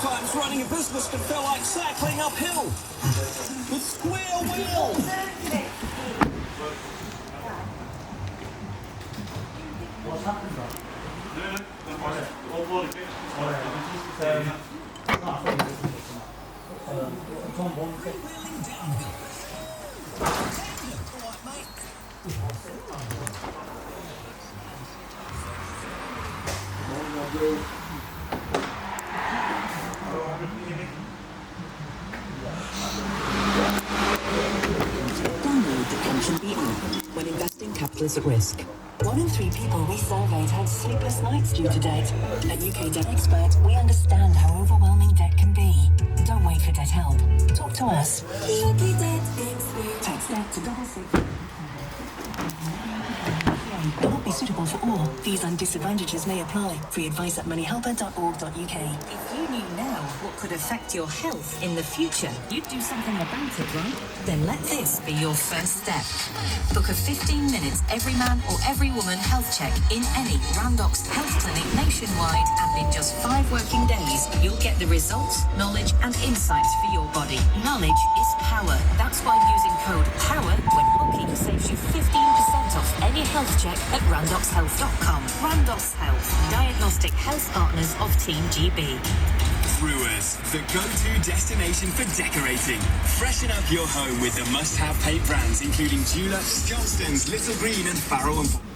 Sometimes running a business can feel like cycling uphill with square wheels. What's happened though? Download the pension Beehive when investing capital is at risk. 1 in 3 people we surveyed had sleepless nights due to debt. At UK Debt Expert, we understand how overwhelming debt can be. Don't wait for debt help. Talk to us. UK Debt Expert. Text debt to 66. Will not be suitable for all. Fees and disadvantages may apply. Free advice at moneyhelper.org.uk. If you knew now what could affect your health in the future, you'd do something about it, right? Then let this be your first step. Book a 15 minutes every man or every woman health check in any Randox health clinic nationwide, and in just 5 working days, you'll get the results, knowledge and insights for your body. Knowledge is power. That's why using code POWER when booking saves you 15% off any health check at randoxhealth.com. Randox Health, diagnostic health partners of Team GB. Brewers, the go-to destination for decorating. Freshen up your home with the must-have paint brands including Dulux, Johnston's, Little Green and Farrow &